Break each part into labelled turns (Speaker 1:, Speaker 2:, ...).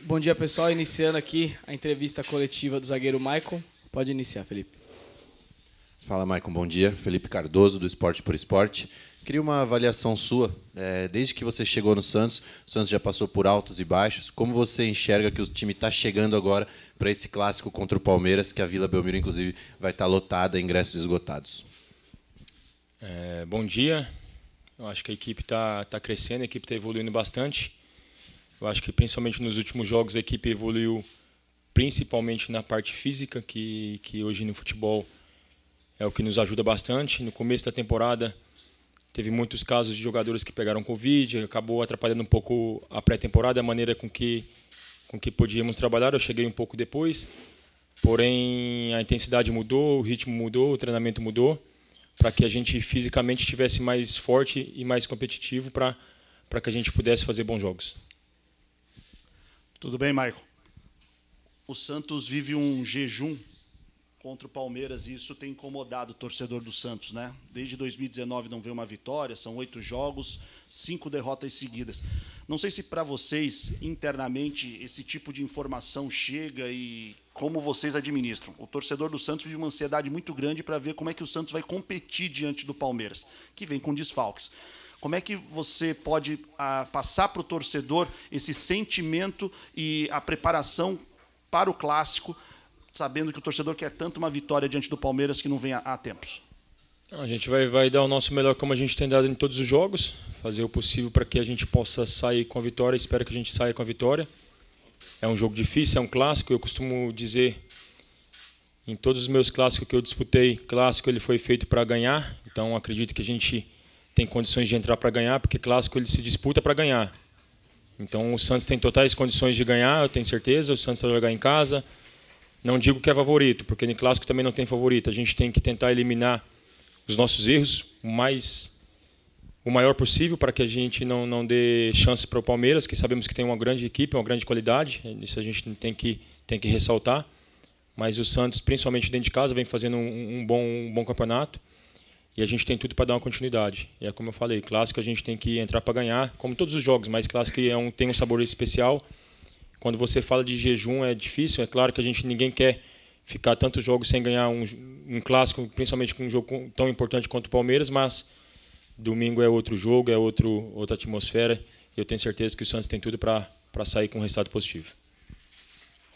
Speaker 1: Bom dia, pessoal. Iniciando aqui a entrevista coletiva do zagueiro Maicon. Pode iniciar, Felipe.
Speaker 2: Fala, Maicon. Bom dia. Felipe Cardoso, do Esporte por Esporte. Queria uma avaliação sua. Desde que você chegou no Santos, o Santos já passou por altos e baixos. Como você enxerga que o time está chegando agora para esse clássico contra o Palmeiras, que a Vila Belmiro, inclusive, vai estar lotada, ingressos esgotados?
Speaker 3: Bom dia. Eu acho que a equipe está crescendo, a equipe está evoluindo bastante. Eu acho que principalmente nos últimos jogos a equipe evoluiu principalmente na parte física, que hoje no futebol é o que nos ajuda bastante. No começo da temporada teve muitos casos de jogadores que pegaram Covid, acabou atrapalhando um pouco a pré-temporada, a maneira com que podíamos trabalhar. Eu cheguei um pouco depois, porém a intensidade mudou, o ritmo mudou, o treinamento mudou, para que a gente fisicamente estivesse mais forte e mais competitivo para que a gente pudesse fazer bons jogos.
Speaker 4: Tudo bem, Maicon? O Santos vive um jejum contra o Palmeiras e isso tem incomodado o torcedor do Santos, né? Desde 2019 não vê uma vitória, são 8 jogos, 5 derrotas seguidas. Não sei se para vocês, internamente, esse tipo de informação chega e como vocês administram. O torcedor do Santos vive uma ansiedade muito grande para ver como é que o Santos vai competir diante do Palmeiras, que vem com desfalques. Como é que você pode passar para o torcedor esse sentimento e a preparação para o clássico, sabendo que o torcedor quer tanto uma vitória diante do Palmeiras que não vem há tempos?
Speaker 3: A gente vai dar o nosso melhor como a gente tem dado em todos os jogos, fazer o possível para que a gente possa sair com a vitória, espero que a gente saia com a vitória. É um jogo difícil, é um clássico, eu costumo dizer, em todos os meus clássicos que eu disputei, clássico ele foi feito para ganhar, então acredito que a gente tem condições de entrar para ganhar, porque clássico ele se disputa para ganhar. Então o Santos tem totais condições de ganhar, eu tenho certeza, o Santos vai jogar em casa. Não digo que é favorito, porque no clássico também não tem favorito. A gente tem que tentar eliminar os nossos erros o maior possível para que a gente não dê chance para o Palmeiras, que sabemos que tem uma grande equipe, uma grande qualidade. Isso a gente tem que ressaltar. Mas o Santos, principalmente dentro de casa, vem fazendo um bom campeonato. E a gente tem tudo para dar uma continuidade. E é como eu falei, clássico a gente tem que entrar para ganhar, como todos os jogos, mas clássico tem um sabor especial. Quando você fala de jejum é difícil, é claro que ninguém quer ficar tantos jogos sem ganhar um clássico, principalmente com um jogo tão importante quanto o Palmeiras, mas domingo é outro jogo, é outra atmosfera, e eu tenho certeza que o Santos tem tudo para sair com um resultado positivo.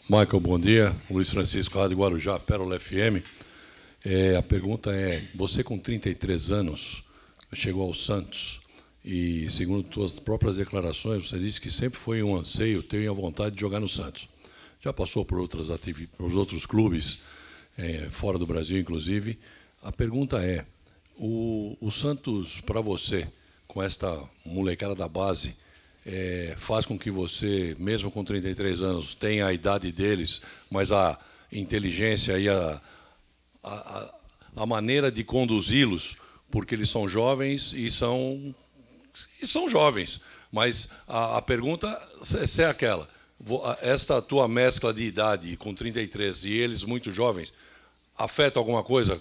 Speaker 5: Michael, bom dia. Luiz Francisco, Rádio Guarujá, Pérola FM. A pergunta é, você com 33 anos chegou ao Santos e, segundo suas próprias declarações, você disse que sempre foi um anseio, ter a vontade de jogar no Santos. Já passou por por outros clubes, fora do Brasil, inclusive. A pergunta é, o Santos, para você, com esta molecada da base, faz com que você, mesmo com 33 anos, tenha a idade deles, mas a inteligência e a maneira de conduzi-los, porque eles são jovens e são jovens. Mas a pergunta é aquela, esta tua mescla de idade com 33 e eles muito jovens, afeta alguma coisa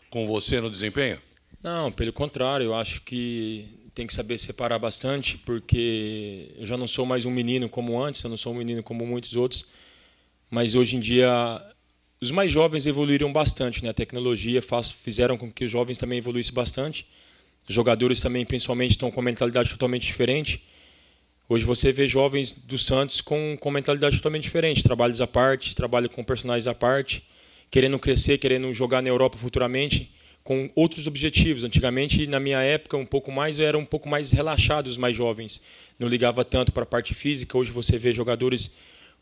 Speaker 5: com você no desempenho?
Speaker 3: Não, pelo contrário, eu acho que tem que saber separar bastante, porque eu já não sou mais um menino como antes, eu não sou um menino como muitos outros, mas hoje em dia os mais jovens evoluíram bastante, né? A tecnologia fizeram com que os jovens também evoluíssem bastante. Os jogadores também, principalmente, estão com uma mentalidade totalmente diferente. Hoje você vê jovens do Santos com mentalidade totalmente diferente, trabalhos à parte, trabalho com personagens à parte, querendo crescer, querendo jogar na Europa futuramente, com outros objetivos. Antigamente, na minha época, era um pouco mais relaxado os mais jovens, não ligava tanto para a parte física. Hoje você vê jogadores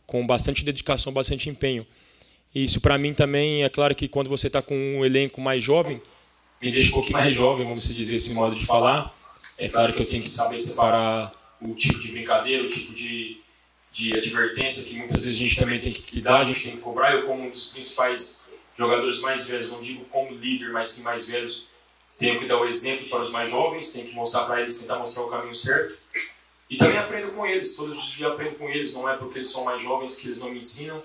Speaker 3: com bastante dedicação, bastante empenho. Isso para mim também, é claro que quando você está com um elenco mais jovem, me deixa um pouquinho mais jovem, vamos dizer esse modo de falar. É claro que eu tenho que saber separar o tipo de brincadeira, o tipo de advertência que muitas vezes a gente também tem que dar, a gente tem que cobrar. Eu, como um dos principais jogadores mais velhos, não digo como líder, mas sim mais velhos, tenho que dar o exemplo para os mais jovens, tenho que mostrar para eles, tentar mostrar o caminho certo. E também aprendo com eles, todos os dias aprendo com eles, não é porque eles são mais jovens que eles não me ensinam.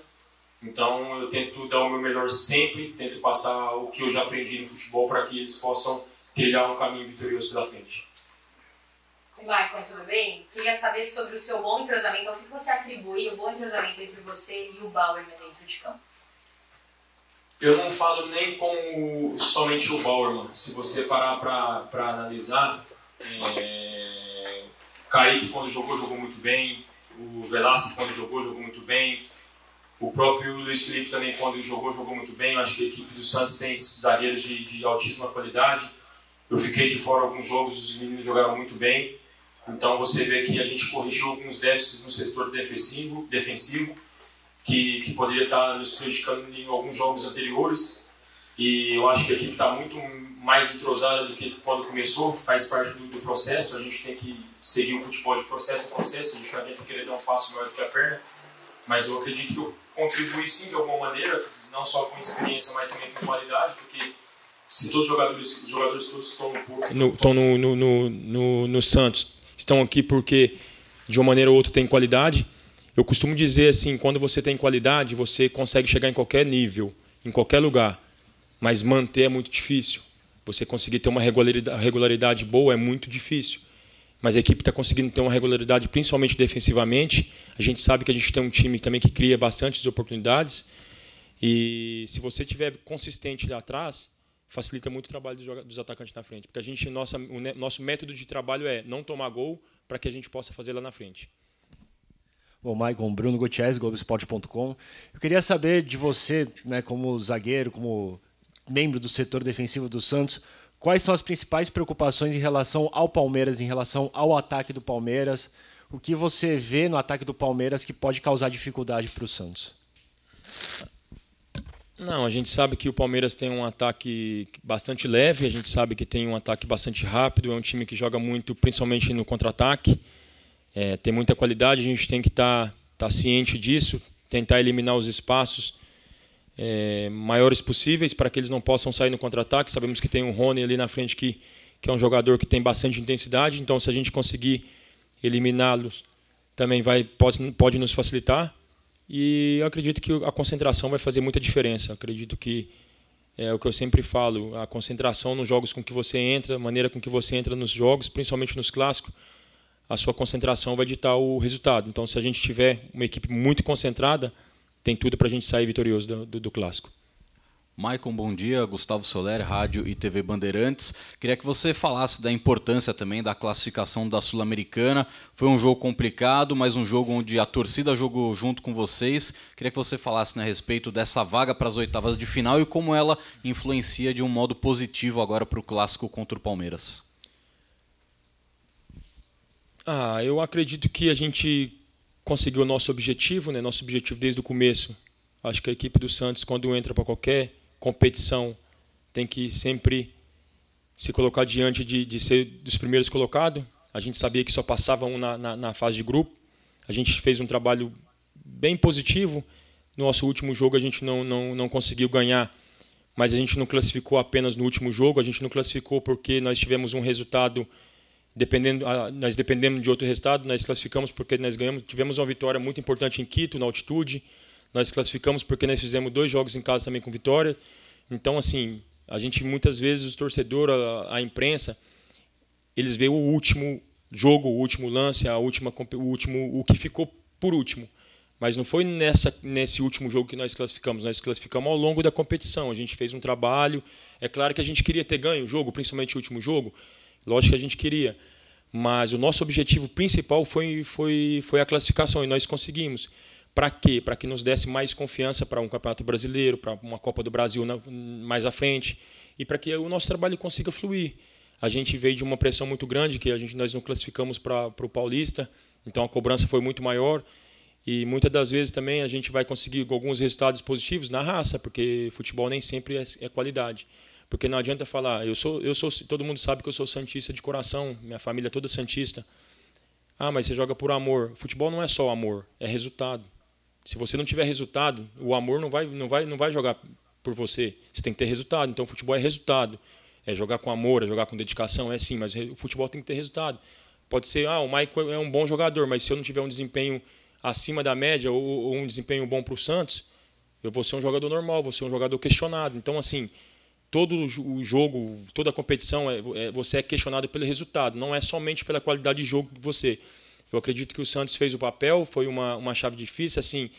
Speaker 3: Então eu tento dar o meu melhor sempre, tento passar o que eu já aprendi no futebol para que eles possam trilhar um caminho vitorioso pela frente.
Speaker 6: Maicon, tudo bem? Queria saber sobre o seu bom entrosamento. Ao que você atribui o bom entrosamento entre você e o Bauerman dentro de campo?
Speaker 3: Eu não falo nem como somente o Bauerman. Se você parar para analisar, Kaique, quando jogou muito bem. O Velasquez, quando jogou muito bem. O próprio Luiz Felipe também, quando jogou muito bem. Eu acho que a equipe do Santos tem zagueiros de altíssima qualidade. Eu fiquei de fora alguns jogos, os meninos jogaram muito bem. Então você vê que a gente corrigiu alguns déficits no setor defensivo que poderia estar nos prejudicando em alguns jogos anteriores. E eu acho que a equipe está muito mais entrosada do que quando começou, faz parte do processo. A gente tem que seguir o futebol de processo a processo, a gente não adianta querer dar um passo maior do que a perna. Mas eu acredito que eu contribuí sim de alguma maneira, não só com experiência, mas também com qualidade, porque se todos os jogadores todos estão no Santos, estão aqui porque de uma maneira ou outra tem qualidade. Eu costumo dizer assim, quando você tem qualidade, você consegue chegar em qualquer nível, em qualquer lugar, mas manter é muito difícil. Você conseguir ter uma regularidade boa é muito difícil. Mas a equipe está conseguindo ter uma regularidade, principalmente defensivamente. A gente sabe que a gente tem um time também que cria bastantes oportunidades. E se você estiver consistente lá atrás, facilita muito o trabalho dos atacantes na frente. Porque o nosso método de trabalho é não tomar gol para que a gente possa fazer lá na frente.
Speaker 7: Bom, Maicon, Bruno Gutierrez, Globoesporte.com. Eu queria saber de você, né, como zagueiro, como membro do setor defensivo do Santos, quais são as principais preocupações em relação ao Palmeiras, em relação ao ataque do Palmeiras? O que você vê no ataque do Palmeiras que pode causar dificuldade para o Santos?
Speaker 3: Não, a gente sabe que o Palmeiras tem um ataque bastante leve, a gente sabe que tem um ataque bastante rápido, é um time que joga muito, principalmente no contra-ataque. Tem muita qualidade, a gente tem que estar ciente disso, tentar eliminar os espaços maiores possíveis para que eles não possam sair no contra-ataque. Sabemos que tem um Rony ali na frente que é um jogador que tem bastante intensidade, então se a gente conseguir eliminá-los também pode nos facilitar. E eu acredito que a concentração vai fazer muita diferença. Eu acredito que é o que eu sempre falo, a concentração nos jogos com que você entra, a maneira com que você entra nos jogos, principalmente nos clássicos, a sua concentração vai ditar o resultado. Então, se a gente tiver uma equipe muito concentrada, tem tudo para a gente sair vitorioso do clássico.
Speaker 8: Maicon, bom dia. Gustavo Soler, Rádio e TV Bandeirantes. Queria que você falasse da importância também da classificação da Sul-Americana. Foi um jogo complicado, mas um jogo onde a torcida jogou junto com vocês. Queria que você falasse, né, a respeito dessa vaga para as oitavas de final e como ela influencia de um modo positivo agora para o clássico contra o Palmeiras.
Speaker 3: Eu acredito que a gente conseguiu o nosso objetivo, né? Nosso objetivo desde o começo. Acho que a equipe do Santos, quando entra para qualquer competição, tem que sempre se colocar diante de ser dos primeiros colocados. A gente sabia que só passava um na fase de grupo. A gente fez um trabalho bem positivo. No nosso último jogo a gente não conseguiu ganhar, mas a gente não classificou apenas no último jogo. A gente não classificou porque nós tivemos um resultado... nós dependemos de outro resultado, nós classificamos porque nós tivemos uma vitória muito importante em Quito, na altitude. Nós classificamos porque nós fizemos 2 jogos em casa também com vitória. Então, assim, a gente muitas vezes, os torcedores, a imprensa, eles veem o último jogo, o último lance, o que ficou por último. Mas não foi nesse último jogo que nós classificamos ao longo da competição. A gente fez um trabalho. É claro que a gente queria ter ganho o jogo, principalmente o último jogo. Lógico que a gente queria, mas o nosso objetivo principal foi a classificação e nós conseguimos. Para quê? Para que nos desse mais confiança para um Campeonato Brasileiro, para uma Copa do Brasil mais à frente e para que o nosso trabalho consiga fluir. A gente veio de uma pressão muito grande que nós não classificamos para o Paulista, então a cobrança foi muito maior e muitas das vezes também a gente vai conseguir alguns resultados positivos na raça, porque futebol nem sempre é qualidade. Porque não adianta falar, todo mundo sabe que eu sou santista de coração, minha família é toda santista. Mas você joga por amor. Futebol não é só amor, é resultado. Se você não tiver resultado, o amor não vai jogar por você. Você tem que ter resultado. Então, o futebol é resultado. É jogar com amor, é jogar com dedicação, é sim, mas o futebol tem que ter resultado. Pode ser, o Maicon é um bom jogador, mas se eu não tiver um desempenho acima da média ou um desempenho bom para o Santos, eu vou ser um jogador normal, vou ser um jogador questionado. Então, assim, todo o jogo, toda a competição, você é questionado pelo resultado, não é somente pela qualidade de jogo de você. Eu acredito que o Santos fez o papel, foi uma chave difícil, assim,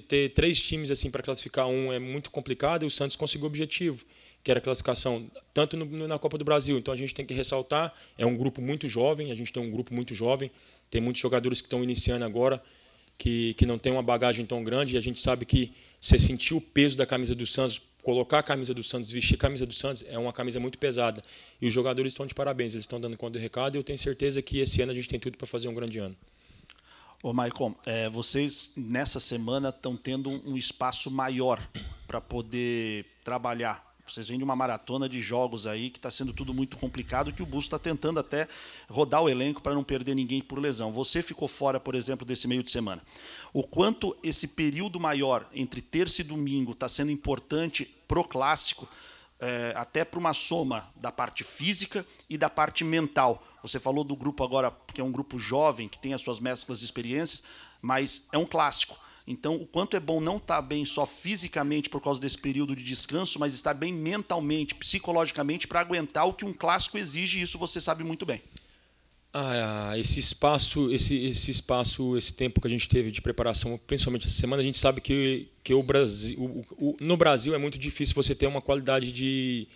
Speaker 3: ter 3 times assim para classificar um é muito complicado, e o Santos conseguiu o objetivo, que era a classificação tanto na Copa do Brasil. Então a gente tem que ressaltar, é um grupo muito jovem, a gente tem um grupo muito jovem, tem muitos jogadores que estão iniciando agora, que não tem uma bagagem tão grande, e a gente sabe que você sentir o peso da camisa do Santos, colocar a camisa do Santos, vestir a camisa do Santos, é uma camisa muito pesada. E os jogadores estão de parabéns, eles estão dando conta do recado, e eu tenho certeza que esse ano a gente tem tudo para fazer um grande ano.
Speaker 4: Ô, Maicon, vocês nessa semana estão tendo um espaço maior para poder trabalhar. Vocês vêm de uma maratona de jogos aí que está sendo tudo muito complicado, que o Busto está tentando até rodar o elenco para não perder ninguém por lesão. Você ficou fora, por exemplo, desse meio de semana. O quanto esse período maior entre terça e domingo está sendo importante pro clássico, até para uma soma da parte física e da parte mental. Você falou do grupo agora, que é um grupo jovem, que tem as suas mesclas de experiências, mas é um clássico. Então, o quanto é bom não estar bem só fisicamente por causa desse período de descanso, mas estar bem mentalmente, psicologicamente, para aguentar o que um clássico exige, e isso você sabe muito bem.
Speaker 3: Esse espaço, esse tempo que a gente teve de preparação, principalmente essa semana, a gente sabe que no Brasil é muito difícil você ter uma qualidade de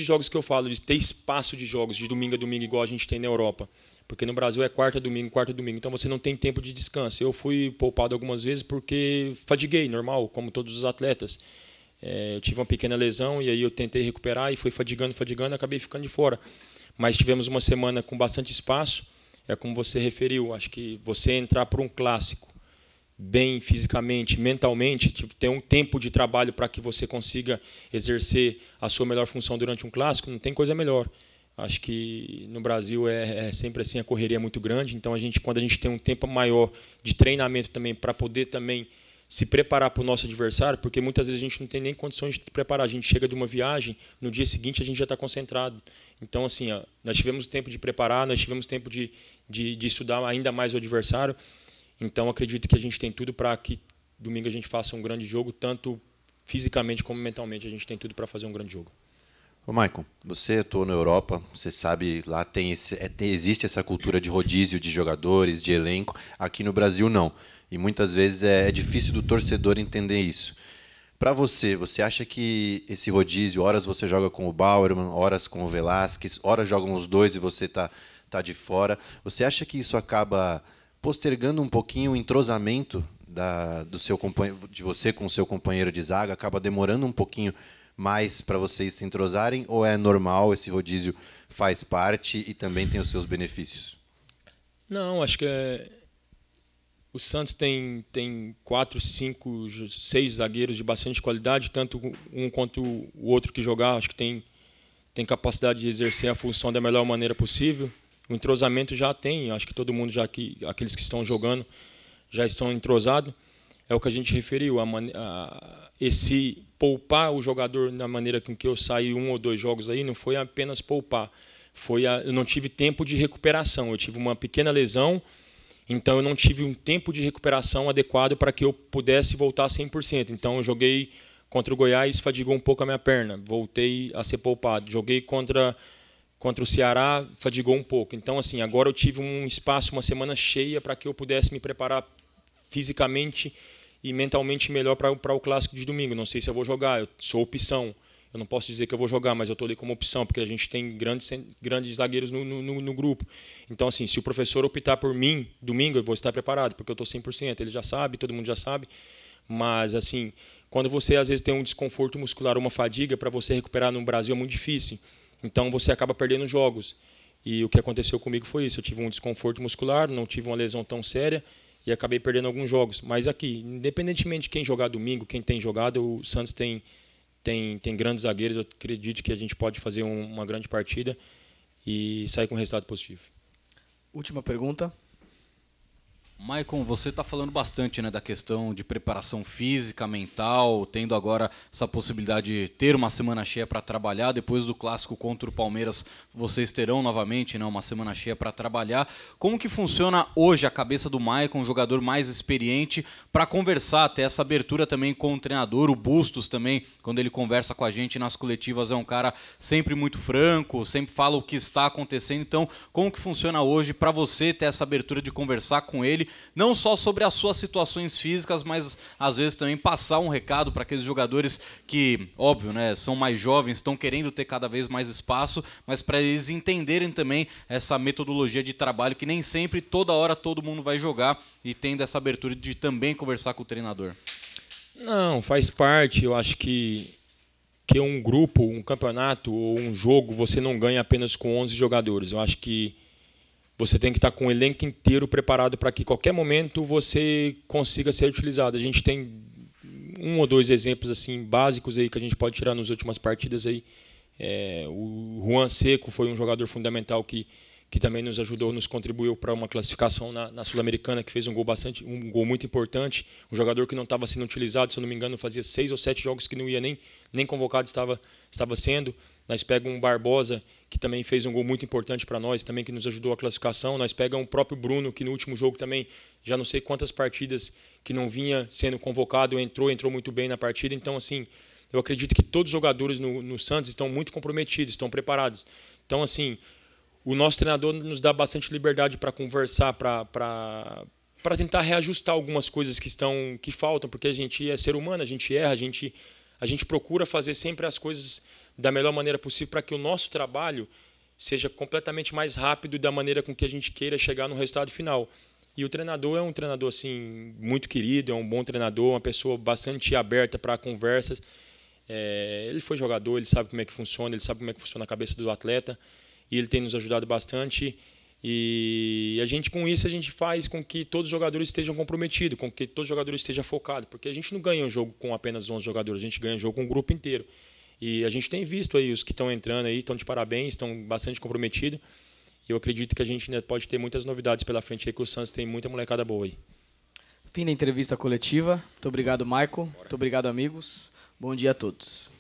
Speaker 3: jogos, que eu falo, de ter espaço de jogos de domingo a domingo igual a gente tem na Europa. Porque no Brasil é quarta a domingo. Então você não tem tempo de descanso. Eu fui poupado algumas vezes porque fadiguei, normal, como todos os atletas. Eu tive uma pequena lesão e aí eu tentei recuperar e fui fadigando, acabei ficando de fora. Mas tivemos uma semana com bastante espaço. É como você referiu, acho que você entrar para um clássico bem fisicamente, mentalmente, ter um tempo de trabalho para que você consiga exercer a sua melhor função durante um clássico, não tem coisa melhor. Acho que no Brasil é sempre assim, a correria é muito grande, então quando a gente tem um tempo maior de treinamento também para poder também se preparar para o nosso adversário, porque muitas vezes a gente não tem nem condições de preparar, a gente chega de uma viagem, no dia seguinte a gente já está concentrado. Então assim, nós tivemos tempo de preparar, nós tivemos tempo de estudar ainda mais o adversário, então acredito que a gente tem tudo para que domingo a gente faça um grande jogo, tanto fisicamente como mentalmente a gente tem tudo para fazer um grande jogo.
Speaker 2: Ô, Maicon, você atuou na Europa, você sabe, lá existe essa cultura de rodízio de jogadores, de elenco. Aqui no Brasil, não. E muitas vezes é difícil do torcedor entender isso. Para você acha que esse rodízio, horas você joga com o Bauerman, horas com o Velasquez, horas jogam os dois e você tá de fora. Você acha que isso acaba postergando um pouquinho o entrosamento de você com o seu companheiro de zaga? Acaba demorando um pouquinho mais para vocês se entrosarem, ou é normal, esse rodízio faz parte e também tem os seus benefícios?
Speaker 3: Não, acho que o Santos tem 4, 5, 6 zagueiros de bastante qualidade, tanto um quanto o outro que jogar, acho que tem capacidade de exercer a função da melhor maneira possível. O entrosamento já tem, acho que todo mundo, aqueles que estão jogando, já estão entrosados. É o que a gente referiu, esse poupar o jogador na maneira com que eu saí 1 ou 2 jogos aí, não foi apenas poupar, eu não tive tempo de recuperação, eu tive uma pequena lesão, então eu não tive um tempo de recuperação adequado para que eu pudesse voltar a 100%. Então eu joguei contra o Goiás, fadigou um pouco a minha perna, voltei a ser poupado. Joguei contra o Ceará, fadigou um pouco. Então assim, agora eu tive um espaço, uma semana cheia para que eu pudesse me preparar fisicamente e mentalmente melhor para o clássico de domingo. Não sei se eu vou jogar, eu sou opção. Eu não posso dizer que eu vou jogar, mas eu estou ali como opção, porque a gente tem grandes zagueiros no grupo. Então, assim, se o professor optar por mim, domingo, eu vou estar preparado, porque eu estou 100%. Ele já sabe, todo mundo já sabe. Mas, assim, quando você, às vezes, tem um desconforto muscular, uma fadiga, para você recuperar no Brasil é muito difícil. Então, você acaba perdendo jogos. E o que aconteceu comigo foi isso. Eu tive um desconforto muscular, não tive uma lesão tão séria, e acabei perdendo alguns jogos. Mas aqui, independentemente de quem jogar domingo, quem tem jogado, o Santos tem grandes zagueiros. Eu acredito que a gente pode fazer uma grande partida e sair com um resultado positivo.
Speaker 1: Última pergunta.
Speaker 8: Maicon, você está falando bastante, né, da questão de preparação física, mental, tendo agora essa possibilidade de ter uma semana cheia para trabalhar. Depois do clássico contra o Palmeiras, vocês terão novamente, né, uma semana cheia para trabalhar. Como que funciona hoje a cabeça do Maicon, um jogador mais experiente, para conversar, ter essa abertura também com o treinador? O Bustos também, quando ele conversa com a gente nas coletivas, é um cara sempre muito franco, sempre fala o que está acontecendo. Então, como que funciona hoje para você ter essa abertura de conversar com ele, não só sobre as suas situações físicas, mas às vezes também passar um recado para aqueles jogadores que, óbvio, né, são mais jovens, estão querendo ter cada vez mais espaço, mas para eles entenderem também essa metodologia de trabalho que nem sempre, toda hora, todo mundo vai jogar, e tendo essa abertura de também conversar com o treinador?
Speaker 3: Não, faz parte. Eu acho que um grupo, um campeonato ou um jogo, você não ganha apenas com 11 jogadores. Eu acho que você tem que estar com o elenco inteiro preparado para que, qualquer momento, você consiga ser utilizado. A gente tem um ou dois exemplos assim básicos aí que a gente pode tirar nas últimas partidas aí. O Juan Seco foi um jogador fundamental que também nos ajudou, nos contribuiu para uma classificação na Sul-Americana, que fez um gol muito importante. Um jogador que não estava sendo utilizado, se eu não me engano, fazia 6 ou 7 jogos que não ia nem convocado, estava sendo. Nós pegamos um Barbosa, que também fez um gol muito importante para nós, também que nos ajudou a classificação. Nós pegamos o próprio Bruno, que no último jogo também, já não sei quantas partidas que não vinha sendo convocado, entrou muito bem na partida. Então, assim, eu acredito que todos os jogadores no Santos estão muito comprometidos, estão preparados. Então, assim, o nosso treinador nos dá bastante liberdade para conversar, para tentar reajustar algumas coisas que faltam, porque a gente é ser humano, a gente erra, a gente procura fazer sempre as coisas da melhor maneira possível para que o nosso trabalho seja completamente mais rápido e da maneira com que a gente queira chegar no resultado final. E o treinador é um treinador assim, muito querido, é um bom treinador, uma pessoa bastante aberta para conversas. Ele foi jogador, ele sabe como é que funciona, ele sabe como é que funciona a cabeça do atleta, e ele tem nos ajudado bastante. E com isso a gente faz com que todos os jogadores estejam comprometidos, com que todos os jogadores estejam focados, porque a gente não ganha um jogo com apenas 11 jogadores, a gente ganha um jogo com o grupo inteiro. E a gente tem visto aí os que estão entrando aí, estão de parabéns, estão bastante comprometidos. E eu acredito que a gente ainda pode ter muitas novidades pela frente aí, que o Santos tem muita molecada boa aí.
Speaker 1: Fim da entrevista coletiva. Muito obrigado, Maicon. Muito obrigado, amigos. Bom dia a todos.